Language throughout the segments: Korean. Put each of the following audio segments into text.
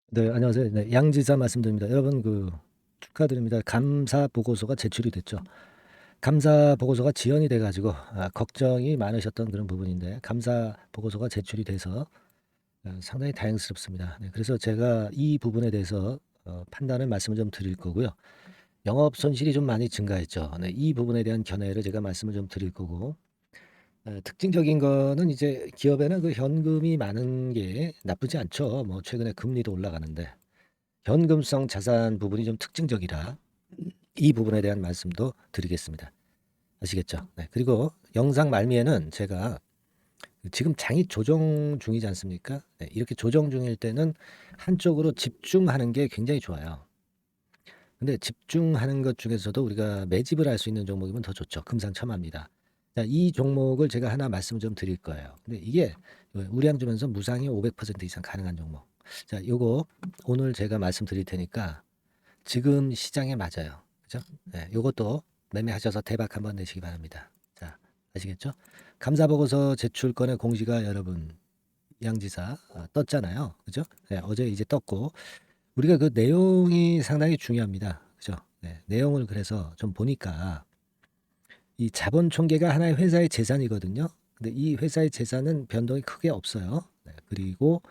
네, 안녕하세요. 네, 양지사 말씀드립니다. 여러분, 축하드립니다. 감사 보고서가 제출이 됐죠. 감사 보고서가 지연이 돼가지고 걱정이 많으셨던 그런 부분인데, 감사 보고서가 제출이 돼서 상당히 다행스럽습니다. 네, 그래서 제가 이 부분에 대해서 판단을 말씀을 좀 드릴 거고요. 영업 손실이 좀 많이 증가했죠. 네, 이 부분에 대한 견해를 제가 말씀을 좀 드릴 거고, 특징적인 거는 이제 기업에는 그 현금이 많은 게 나쁘지 않죠. 뭐 최근에 금리도 올라가는데. 현금성 자산 부분이 좀 특징적이라 이 부분에 대한 말씀도 드리겠습니다. 아시겠죠? 네. 그리고 영상 말미에는 제가 지금 장이 조정 중이지 않습니까? 네. 이렇게 조정 중일 때는 한쪽으로 집중하는 게 굉장히 좋아요. 근데 집중하는 것 중에서도 우리가 매집을 할 수 있는 종목이면 더 좋죠. 금상첨화입니다. 자, 이 종목을 제가 하나 말씀 좀 드릴 거예요. 근데 이게 우량 주면서 무상이 500% 이상 가능한 종목. 자, 요거 오늘 제가 말씀드릴 테니까 지금 시장에 맞아요. 그죠? 네, 요것도 매매하셔서 대박 한번 내시기 바랍니다. 자, 아시겠죠? 감사보고서 제출권의 공시가 여러분 양지사 떴잖아요. 그죠? 네, 어제 이제 떴고 우리가 그 내용이 상당히 중요합니다. 그죠? 네, 내용을 그래서 좀 보니까 이 자본 총계가 하나의 회사의 재산이거든요. 근데 이 회사의 재산은 변동이 크게 없어요. 네, 그리고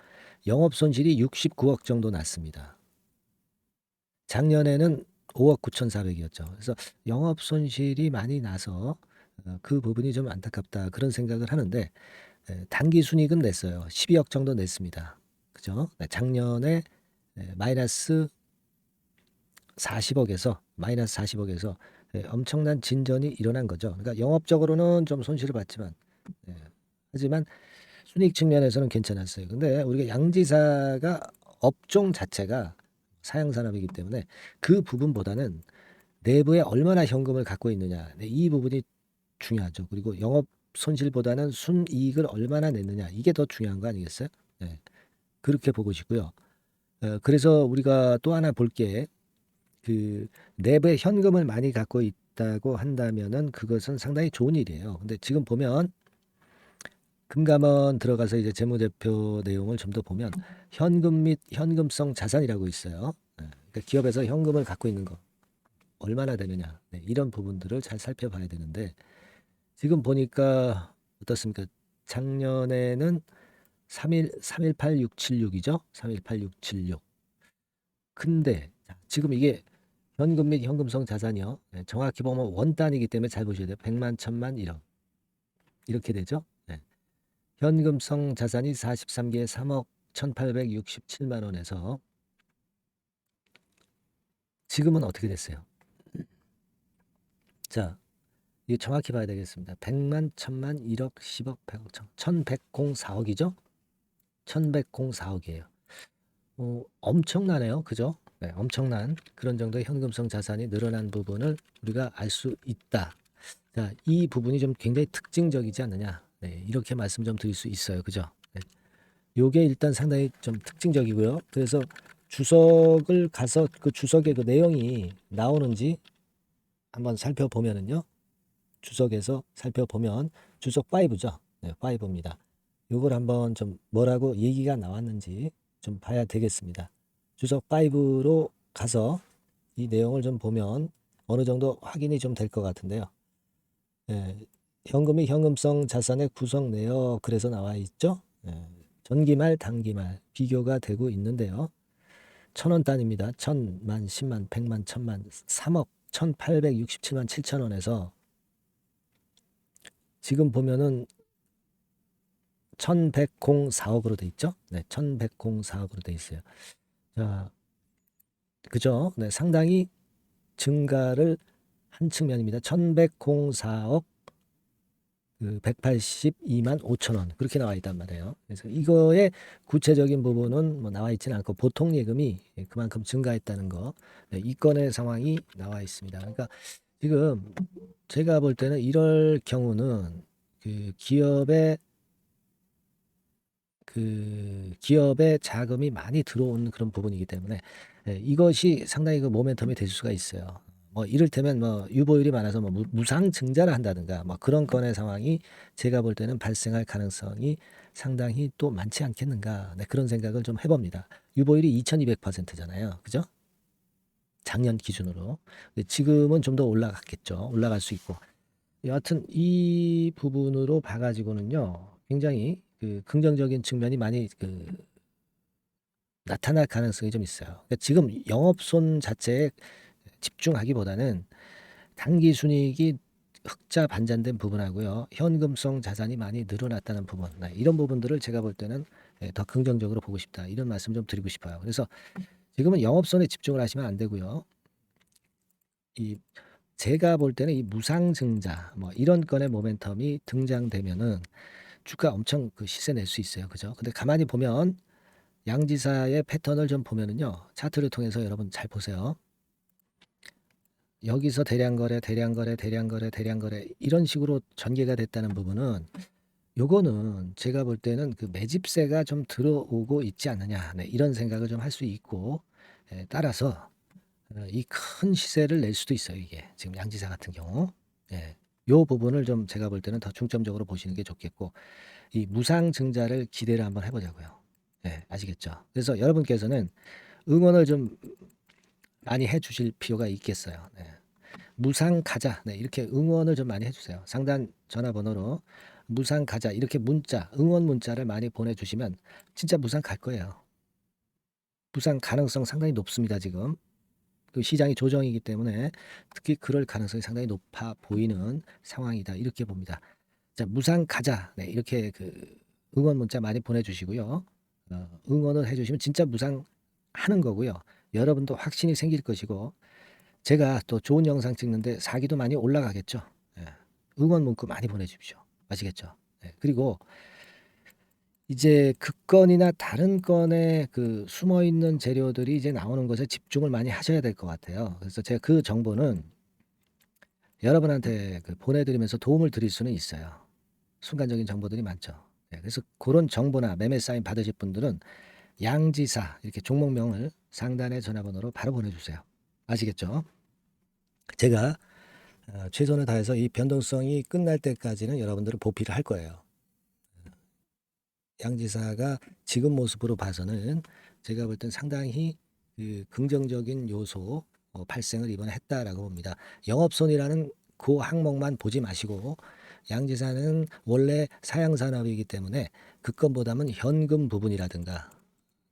영업 손실이 69억 정도 났습니다. 작년에는 5억 9,400이었죠. 그래서 영업 손실이 많이 나서 그 부분이 좀 안타깝다 그런 생각을 하는데 단기 순이익은 냈어요. 12억 정도 냈습니다. 그죠? 네, 작년에 마이너스 40억에서 엄청난 진전이 일어난 거죠. 그러니까 영업적으로는 좀 손실을 봤지만 예, 하지만 순이익 측면에서는 괜찮았어요. 근데 우리가 양지사가 업종 자체가 사양산업이기 때문에 그 부분보다는 내부에 얼마나 현금을 갖고 있느냐. 네, 이 부분이 중요하죠. 그리고 영업 손실보다는 순이익을 얼마나 냈느냐. 이게 더 중요한 거 아니겠어요? 네, 그렇게 보고 싶고요. 그래서 우리가 또 하나 볼 게 그 내부에 현금을 많이 갖고 있다고 한다면은 그것은 상당히 좋은 일이에요. 근데 지금 보면 금감원 들어가서 이제 재무제표 내용을 좀 더 보면 현금 및 현금성 자산이라고 있어요. 그러니까 기업에서 현금을 갖고 있는 거 얼마나 되느냐. 네, 이런 부분들을 잘 살펴봐야 되는데 지금 보니까 어떻습니까? 작년에는 318676이죠. 318676. 근데 지금 이게 현금 및 현금성 자산이요. 네, 정확히 보면 원 단위이기 때문에 잘 보셔야 돼요. 100만, 1000만, 1억. 이렇게 되죠. 네. 현금성 자산이 43개에 3억 1867만 원에서 지금은 어떻게 됐어요? 자, 이거 정확히 봐야 되겠습니다. 100만, 1000만, 1억, 10억, 100억, 1104억이죠? 1104억이에요. 엄청나네요. 그죠? 네, 엄청난 그런 정도의 현금성 자산이 늘어난 부분을 우리가 알 수 있다. 자, 이 부분이 좀 굉장히 특징적이지 않느냐. 네, 이렇게 말씀 좀 드릴 수 있어요. 그죠? 네. 요게 일단 상당히 좀 특징적이고요. 그래서 주석을 가서 그 주석의 그 내용이 나오는지 한번 살펴보면은요. 주석에서 살펴보면 주석 5죠. 네, 5입니다. 요걸 한번 좀 뭐라고 얘기가 나왔는지 좀 봐야 되겠습니다. 주석 5로 가서 이 내용을 좀 보면 어느 정도 확인이 좀 될 것 같은데요. 예, 현금이 현금성 자산의 구성 내역 그래서 나와 있죠. 예, 전기말, 단기말 비교가 되고 있는데요. 1,000원 단위입니다. 1,000만, 10만, 100만, 1,000만, 3억 1,867만 7천 원에서 지금 보면은 1,104억으로 돼 있죠. 네, 1,104억으로 돼 있어요. 자, 그죠? 네, 상당히 증가를 한 측면입니다. 1,104억 182만 5천 원 그렇게 나와 있단 말이에요. 그래서 이거의 구체적인 부분은 뭐 나와 있지는 않고 보통 예금이 그만큼 증가했다는 거, 네, 이 건의 상황이 나와 있습니다. 그러니까 지금 제가 볼 때는 이럴 경우는 기업의 자금이 많이 들어오는 그런 부분이기 때문에 이것이 상당히 그 모멘텀이 될 수가 있어요. 뭐 이를테면 뭐 유보율이 많아서 뭐 무상증자를 한다든가 뭐 그런 건의 상황이 제가 볼 때는 발생할 가능성이 상당히 또 많지 않겠는가. 네, 그런 생각을 좀 해봅니다. 유보율이 2200%잖아요. 그죠? 작년 기준으로. 근데 지금은 좀 더 올라갔겠죠. 올라갈 수 있고. 여하튼 이 부분으로 봐가지고는요, 굉장히 그 긍정적인 측면이 많이 그 나타날 가능성이 좀 있어요. 그러니까 지금 영업손 자체에 집중하기보다는 단기 순이익이 흑자 반전된 부분하고요, 현금성 자산이 많이 늘어났다는 부분, 네, 이런 부분들을 제가 볼 때는 더 긍정적으로 보고 싶다. 이런 말씀 좀 드리고 싶어요. 그래서 지금은 영업손에 집중을 하시면 안 되고요. 이 제가 볼 때는 이 무상증자 뭐 이런 건의 모멘텀이 등장되면은 주가 엄청 그 시세 낼 수 있어요. 그죠? 근데 가만히 보면 양지사의 패턴을 좀 보면은요. 차트를 통해서 여러분 잘 보세요. 여기서 대량거래, 대량거래, 대량거래, 대량거래 이런 식으로 전개가 됐다는 부분은 요거는 제가 볼 때는 그 매집세가 좀 들어오고 있지 않느냐. 네, 이런 생각을 좀 할 수 있고 따라서 이 큰 시세를 낼 수도 있어요. 이게 지금 양지사 같은 경우. 예. 요 부분을 좀 제가 볼 때는 더 중점적으로 보시는 게 좋겠고 이 무상증자를 기대를 한번 해보자고요. 예, 아시겠죠? 그래서 여러분께서는 응원을 좀 많이 해주실 필요가 있겠어요. 네. 무상 가자. 네, 이렇게 응원을 좀 많이 해주세요. 상단 전화번호로 무상 가자 이렇게 문자, 응원 문자를 많이 보내주시면 진짜 무상 갈 거예요. 무상 가능성 상당히 높습니다. 지금 그 시장이 조정이기 때문에 특히 그럴 가능성이 상당히 높아 보이는 상황이다. 이렇게 봅니다. 자, 무상 가자. 네, 이렇게 그 응원 문자 많이 보내주시고요. 응원을 해주시면 진짜 무상 하는 거고요. 여러분도 확신이 생길 것이고 제가 또 좋은 영상 찍는데 사기도 많이 올라가겠죠. 예. 응원 문구 많이 보내주십시오. 아시겠죠? 예. 그리고 이제 그 건이나 다른 건에 그 숨어 있는 재료들이 이제 나오는 것에 집중을 많이 하셔야 될 것 같아요. 그래서 제가 그 정보는 여러분한테 그 보내드리면서 도움을 드릴 수는 있어요. 순간적인 정보들이 많죠. 예. 그래서 그런 정보나 매매 사인 받으실 분들은 양지사 이렇게 종목명을 상단의 전화번호로 바로 보내주세요. 아시겠죠? 제가 최선을 다해서 이 변동성이 끝날 때까지는 여러분들을 보필을 할 거예요. 양지사가 지금 모습으로 봐서는 제가 볼 땐 상당히 그 긍정적인 요소 발생을 이번에 했다라고 봅니다. 영업손이라는 그 항목만 보지 마시고 양지사는 원래 사양산업이기 때문에 그 건보다는 현금 부분이라든가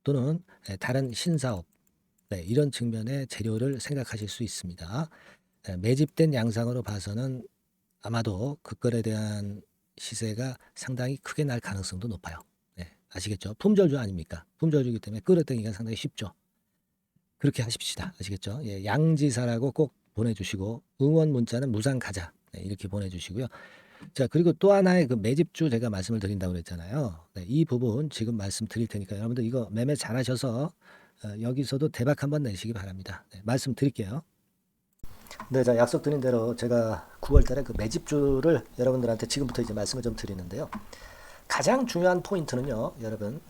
또는 다른 신사업 네, 이런 측면의 재료를 생각하실 수 있습니다. 매집된 양상으로 봐서는 아마도 그 건에 대한 시세가 상당히 크게 날 가능성도 높아요. 네, 아시겠죠? 품절주 아닙니까? 품절주기 때문에 끌어당기기가 상당히 쉽죠. 그렇게 하십시다. 아시겠죠? 예, 양지사라고 꼭 보내주시고 응원 문자는 무상 가자 네, 이렇게 보내주시고요. 자, 그리고 또 하나의 그 매집주 제가 말씀을 드린다고 그랬잖아요. 네, 이 부분 지금 말씀드릴 테니까 여러분들 이거 매매 잘하셔서 여기서도 대박 한번 내시기 바랍니다. 네, 말씀드릴게요. 네, 자, 약속드린 대로 제가 9월 달에 그 매집주를 여러분들한테 지금부터 이제 말씀을 좀 드리는데요. 가장 중요한 포인트는요, 여러분,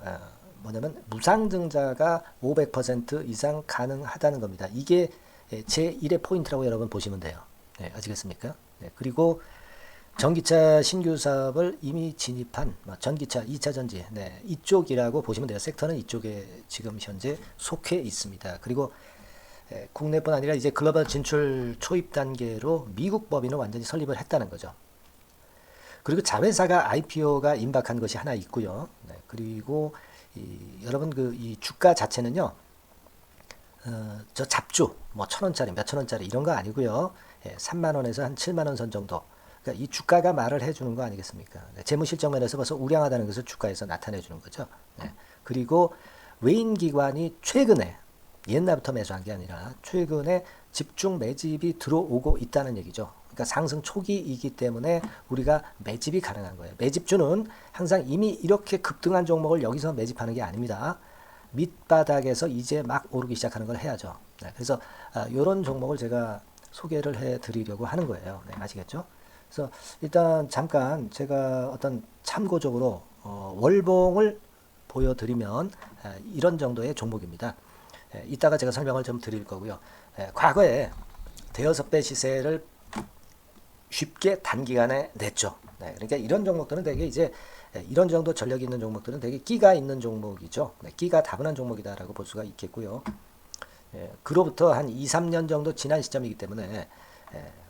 뭐냐면 무상증자가 500% 이상 가능하다는 겁니다. 이게 제1의 포인트라고 여러분 보시면 돼요. 네, 아시겠습니까? 네, 그리고 전기차 신규 사업을 이미 진입한 전기차 2차 전지 네, 이쪽이라고 보시면 돼요. 섹터는 이쪽에 지금 현재 속해 있습니다. 그리고 국내뿐 아니라 이제 글로벌 진출 초입 단계로 미국 법인을 완전히 설립을 했다는 거죠. 그리고 자회사가 IPO가 임박한 것이 하나 있고요. 네, 그리고 여러분 그 이 주가 자체는요. 저 잡주 뭐 1,000원짜리 몇천 원짜리 이런 거 아니고요. 3만 원에서 한 7만 원 선 정도. 그러니까 이 주가가 말을 해주는 거 아니겠습니까? 네, 재무실적 면에서 벌써 우량하다는 것을 주가에서 나타내 주는 거죠. 네, 그리고 외인 기관이 최근에 옛날부터 매수한 게 아니라 최근에 집중 매집이 들어오고 있다는 얘기죠. 그러니까 상승 초기이기 때문에 우리가 매집이 가능한 거예요. 매집주는 항상 이미 이렇게 급등한 종목을 여기서 매집하는 게 아닙니다. 밑바닥에서 이제 막 오르기 시작하는 걸 해야죠. 네, 그래서 이런 종목을 제가 소개를 해드리려고 하는 거예요. 네, 아시겠죠? 그래서 일단 잠깐 제가 어떤 참고적으로 월봉을 보여드리면 이런 정도의 종목입니다. 이따가 제가 설명을 좀 드릴 거고요. 과거에 대여섯 배 시세를 쉽게 단기간에 냈죠. 네, 그러니까 이런 종목들은 되게 이제 이런 정도 전력이 있는 종목들은 되게 끼가 있는 종목이죠. 네, 끼가 다분한 종목이다라고 볼 수가 있겠고요. 그로부터 한 2, 3년 정도 지난 시점이기 때문에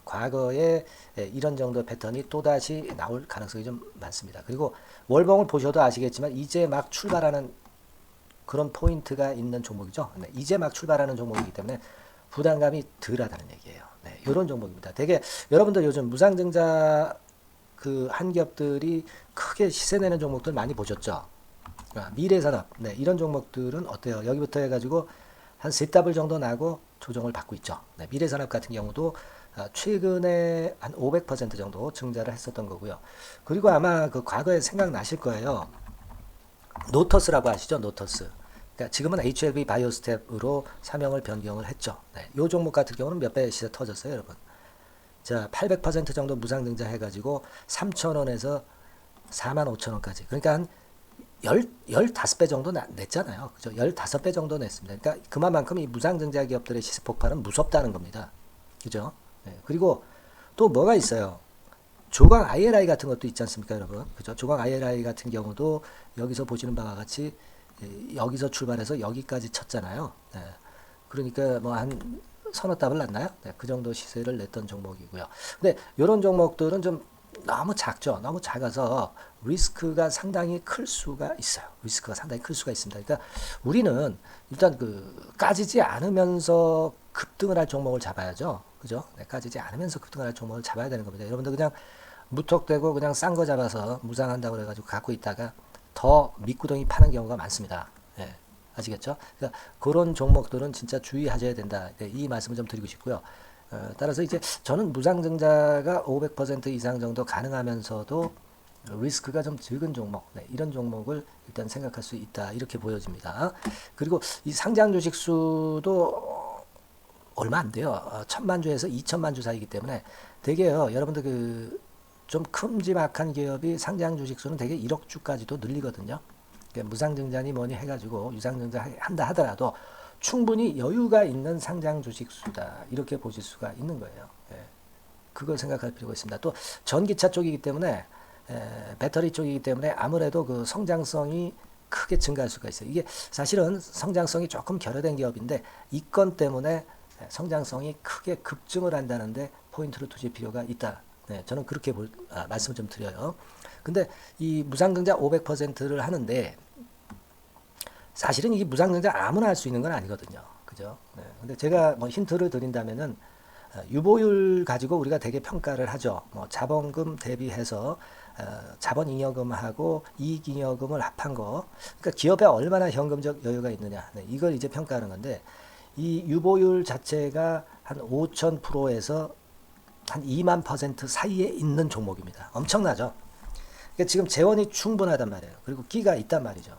과거에 이런 정도 패턴이 또다시 나올 가능성이 좀 많습니다. 그리고 월봉을 보셔도 아시겠지만 이제 막 출발하는 그런 포인트가 있는 종목이죠. 네, 이제 막 출발하는 종목이기 때문에 부담감이 덜하다는 얘기예요. 네, 이런 종목입니다. 되게 여러분들 요즘 무상증자 그 한 기업들이 크게 시세 내는 종목들 많이 보셨죠? 미래산업, 네, 이런 종목들은 어때요? 여기부터 해가지고 한 세 더블 정도 나고 조정을 받고 있죠. 네, 미래산업 같은 경우도 최근에 한 500% 정도 증자를 했었던 거고요. 그리고 아마 그 과거에 생각나실 거예요. 노터스라고 아시죠? 노터스. 그러니까 지금은 HLB 바이오스텝으로 사명을 변경을 했죠. 네, 이 종목 같은 경우는 몇 배 시세 터졌어요, 여러분. 자, 800% 정도 무상증자 해가지고 3,000원에서 45,000원까지. 그러니까 한 15배 정도 냈잖아요. 그죠? 15배 정도 냈습니다. 그러니까 그만큼 이 무상증자 기업들의 시세 폭발은 무섭다는 겁니다. 그죠? 네. 그리고 또 뭐가 있어요? 조강 IRI 같은 것도 있지 않습니까, 여러분? 그죠? 조강 IRI 같은 경우도 여기서 보시는 바와 같이 여기서 출발해서 여기까지 쳤잖아요. 네. 그러니까 뭐 한 서너 답을 났나요? 네, 그 정도 시세를 냈던 종목이고요. 근데 이런 종목들은 좀 너무 작죠. 너무 작아서 리스크가 상당히 클 수가 있어요. 리스크가 상당히 클 수가 있습니다. 그러니까 우리는 일단 그 까지지 않으면서 급등을 할 종목을 잡아야죠. 그죠? 네, 까지지 않으면서 급등을 할 종목을 잡아야 되는 겁니다. 여러분들 그냥 무턱대고 그냥 싼 거 잡아서 무상한다고 그래가지고 갖고 있다가 더 밑구덩이 파는 경우가 많습니다. 예, 아시겠죠? 그러니까 그런 종목들은 진짜 주의하셔야 된다. 네, 이 말씀을 좀 드리고 싶고요. 따라서 이제 저는 무상증자가 500% 이상 정도 가능하면서도 리스크가 좀 적은 종목, 네, 이런 종목을 일단 생각할 수 있다. 이렇게 보여집니다. 그리고 이 상장 주식 수도 얼마 안 돼요. 1,000만 주에서 2천만 주 사이기 때문에 되게요. 여러분들 그 좀 큼지막한 기업이 상장 주식 수는 되게 1억 주까지도 늘리거든요. 그러니까 무상증자니 뭐니 해가지고 유상증자 한다 하더라도 충분히 여유가 있는 상장 주식 수다. 이렇게 보실 수가 있는 거예요. 예. 그걸 생각할 필요가 있습니다. 또 전기차 쪽이기 때문에 배터리 쪽이기 때문에 아무래도 그 성장성이 크게 증가할 수가 있어요. 이게 사실은 성장성이 조금 결여된 기업인데 이 건 때문에 성장성이 크게 급증을 한다는데 포인트를 두실 필요가 있다. 네, 저는 그렇게 말씀을 좀 드려요. 근데 이 무상증자 500%를 하는데 사실은 이게 무상증자 아무나 할 수 있는 건 아니거든요. 그죠? 네. 근데 제가 뭐 힌트를 드린다면은 유보율 가지고 우리가 되게 평가를 하죠. 뭐 자본금 대비해서 자본잉여금하고 이익잉여금을 합한 거. 그러니까 기업에 얼마나 현금적 여유가 있느냐. 네, 이걸 이제 평가하는 건데 이 유보율 자체가 한 5,000%에서 한 2만% 사이에 있는 종목입니다. 엄청나죠? 그러니까 지금 재원이 충분하단 말이에요. 그리고 끼가 있단 말이죠.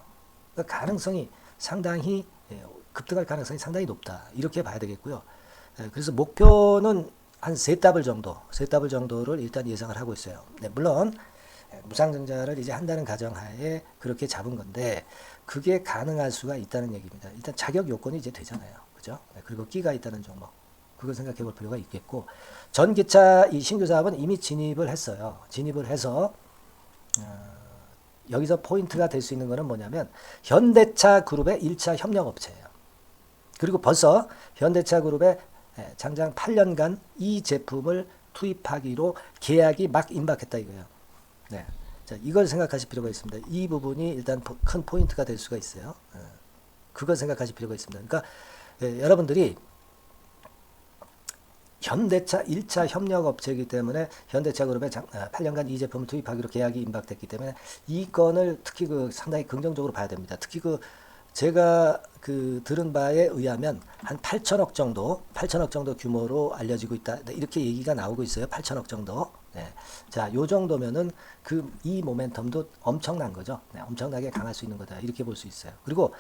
그러니까 가능성이 상당히 급등할 가능성이 상당히 높다. 이렇게 봐야 되겠고요. 그래서 목표는 한 세 더블 정도, 세 더블 정도를 일단 예상을 하고 있어요. 네, 물론 무상증자를 이제 한다는 가정하에 그렇게 잡은 건데 그게 가능할 수가 있다는 얘기입니다. 일단 자격 요건이 이제 되잖아요. 그죠? 그리고 끼가 있다는 종목. 그걸 생각해 볼 필요가 있겠고 전기차 이 신규 사업은 이미 진입을 했어요. 진입을 해서 여기서 포인트가 될 수 있는 거는 뭐냐면 현대차 그룹의 1차 협력업체예요. 그리고 벌써 현대차 그룹의 장장 8년간 이 제품을 투입하기로 계약이 막 임박했다 이거예요. 네. 자, 이걸 생각하실 필요가 있습니다. 이 부분이 일단 큰 포인트가 될 수가 있어요. 그걸 생각하실 필요가 있습니다. 그러니까 여러분들이 현대차 1차 협력업체이기 때문에 현대차 그룹에 8년간 이 제품을 투입하기로 계약이 임박됐기 때문에 이 건을 특히 그 상당히 긍정적으로 봐야 됩니다. 특히 그 제가 그 들은 바에 의하면 한 8천억 정도 규모로 알려지고 있다. 이렇게 얘기가 나오고 있어요. 8천억 정도. 네. 자, 요 정도면은 그 이 모멘텀도 엄청난 거죠. 네, 엄청나게 강할 수 있는 거다. 이렇게 볼 수 있어요. 그리고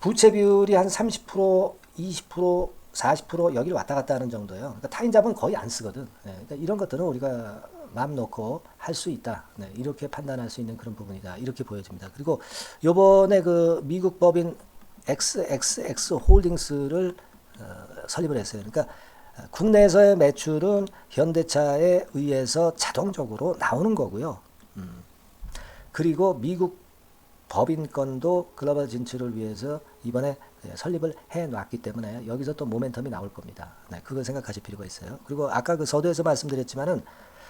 부채 비율이 한 30%, 20%, 40% 여기를 왔다 갔다 하는 정도예요. 그러니까 타인 자본 거의 안 쓰거든. 네, 그러니까 이런 것들은 우리가 마음 놓고 할 수 있다. 네, 이렇게 판단할 수 있는 그런 부분이다. 이렇게 보여집니다. 그리고 요번에 그 미국 법인 XXX 홀딩스를 설립을 했어요. 그러니까 국내에서의 매출은 현대차에 의해서 자동적으로 나오는 거고요. 그리고 미국 법인권도 글로벌 진출을 위해서 이번에 설립을 해 놨기 때문에 여기서 또 모멘텀이 나올 겁니다. 네, 그걸 생각하실 필요가 있어요. 그리고 아까 그 서두에서 말씀드렸지만은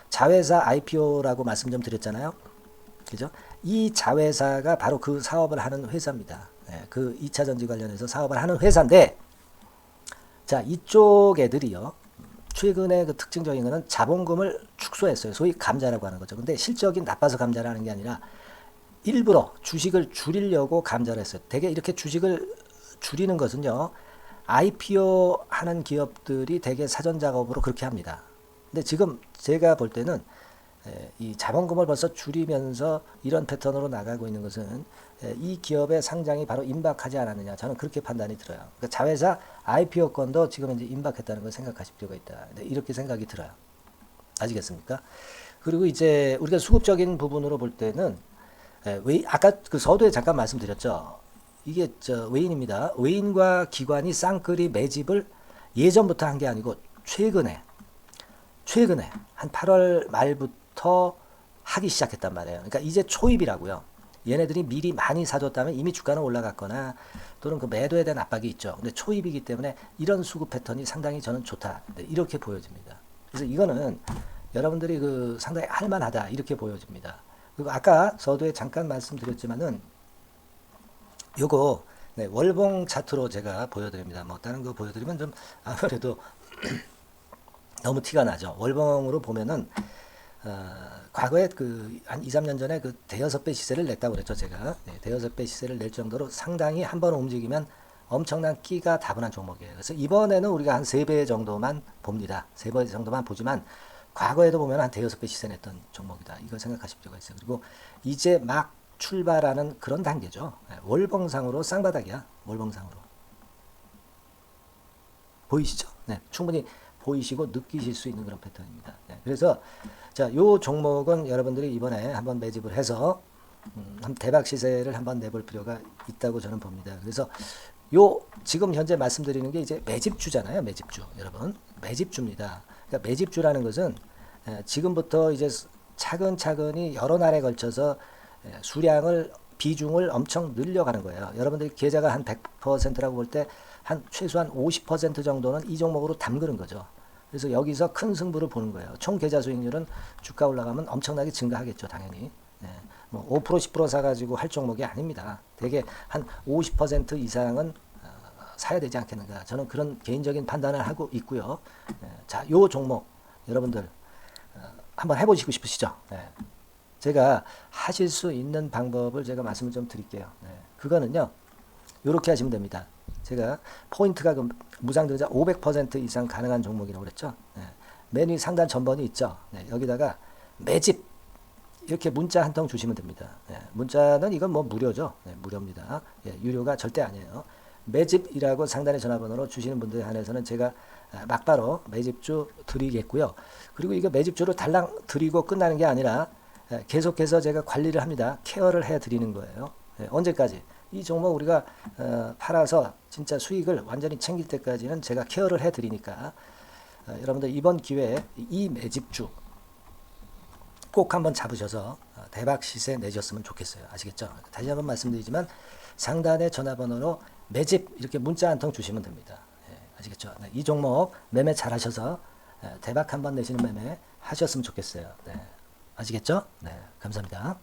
자회사 IPO라고 말씀 좀 드렸잖아요. 그죠? 이 자회사가 바로 그 사업을 하는 회사입니다. 네, 그 2차 전지 관련해서 사업을 하는 회사인데, 자, 이쪽 애들이요. 최근에 그 특징적인 거는 자본금을 축소했어요. 소위 감자라고 하는 거죠. 근데 실적이 나빠서 감자를 하는 게 아니라 일부러 주식을 줄이려고 감자를 했어요. 대개 이렇게 주식을 줄이는 것은요, IPO 하는 기업들이 대개 사전 작업으로 그렇게 합니다. 근데 지금 제가 볼 때는 이 자본금을 벌써 줄이면서 이런 패턴으로 나가고 있는 것은 이 기업의 상장이 바로 임박하지 않았느냐, 저는 그렇게 판단이 들어요. 그러니까 자회사 IPO권도 지금 이제 임박했다는 걸 생각하실 필요가 있다. 이렇게 생각이 들어요. 아시겠습니까? 그리고 이제 우리가 수급적인 부분으로 볼 때는 아까 그 서두에 잠깐 말씀드렸죠. 이게 외인입니다. 외인과 기관이 쌍끌이 매집을 예전부터 한 게 아니고 최근에 한 8월 말부터 하기 시작했단 말이에요. 그러니까 이제 초입이라고요. 얘네들이 미리 많이 사줬다면 이미 주가는 올라갔거나 또는 그 매도에 대한 압박이 있죠. 근데 초입이기 때문에 이런 수급 패턴이 상당히 저는 좋다. 이렇게 보여집니다. 그래서 이거는 여러분들이 그 상당히 할만하다. 이렇게 보여집니다. 그리고 아까 서두에 잠깐 말씀드렸지만은 요거 월봉 차트로 제가 보여드립니다. 뭐 다른 거 보여드리면 좀 아무래도 너무 티가 나죠. 월봉으로 보면은 과거에 그 한 2, 3년 전에 그 대여섯 배 시세를 냈다고 그랬죠, 제가. 네, 대여섯 배 시세를 낼 정도로 상당히 한번 움직이면 엄청난 끼가 다분한 종목이에요. 그래서 이번에는 우리가 한 3배 정도만 봅니다. 3배 정도만 보지만 과거에도 보면 한 대여섯 배 시세 냈던 종목이다. 이걸 생각하실 필요가 있어요. 그리고 이제 막 출발하는 그런 단계죠. 월봉상으로 쌍바닥이야. 월봉상으로. 보이시죠? 네, 충분히 보이시고 느끼실 수 있는 그런 패턴입니다. 네, 그래서 자, 요 종목은 여러분들이 이번에 한번 매집을 해서 대박 시세를 한번 내볼 필요가 있다고 저는 봅니다. 그래서 요 지금 현재 말씀드리는 게 이제 매집주잖아요. 매집주. 여러분, 매집주입니다. 그러니까 매집주라는 것은 지금부터 이제 차근차근히 여러 날에 걸쳐서 수량을 비중을 엄청 늘려가는 거예요. 여러분들 계좌가 한 100%라고 볼 때 한 최소한 50% 정도는 이 종목으로 담그는 거죠. 그래서 여기서 큰 승부를 보는 거예요. 총 계좌 수익률은 주가 올라가면 엄청나게 증가하겠죠, 당연히. 네. 뭐 5% 10% 사가지고 할 종목이 아닙니다. 되게 한 50% 이상은 사야 되지 않겠는가. 저는 그런 개인적인 판단을 하고 있고요. 네. 자, 요 종목 여러분들 한번 해보시고 싶으시죠? 네. 제가 하실 수 있는 방법을 제가 말씀을 좀 드릴게요. 네. 그거는요, 이렇게 하시면 됩니다. 제가 포인트가 그 무상증자 500% 이상 가능한 종목이라고 그랬죠. 네. 맨 위 상단 전번이 있죠. 네. 여기다가 매집 이렇게 문자 한 통 주시면 됩니다. 네. 문자는 이건 뭐 무료죠. 네. 무료입니다. 예, 유료가 절대 아니에요. 매집이라고 상단의 전화번호로 주시는 분들에 한해서는 제가 막바로 매집주 드리겠고요. 그리고 이거 매집주를 달랑 드리고 끝나는 게 아니라 계속해서 제가 관리를 합니다. 케어를 해 드리는 거예요. 언제까지? 이 종목 우리가 팔아서 진짜 수익을 완전히 챙길 때까지는 제가 케어를 해 드리니까 여러분들 이번 기회에 이 매집주 꼭 한번 잡으셔서 대박 시세 내셨으면 좋겠어요. 아시겠죠? 다시 한번 말씀드리지만 상단의 전화번호로 매집 이렇게 문자 한 통 주시면 됩니다. 아시겠죠? 네, 이 종목 매매 잘 하셔서 대박 한번 내시는 매매 하셨으면 좋겠어요. 네. 아시겠죠? 네, 감사합니다.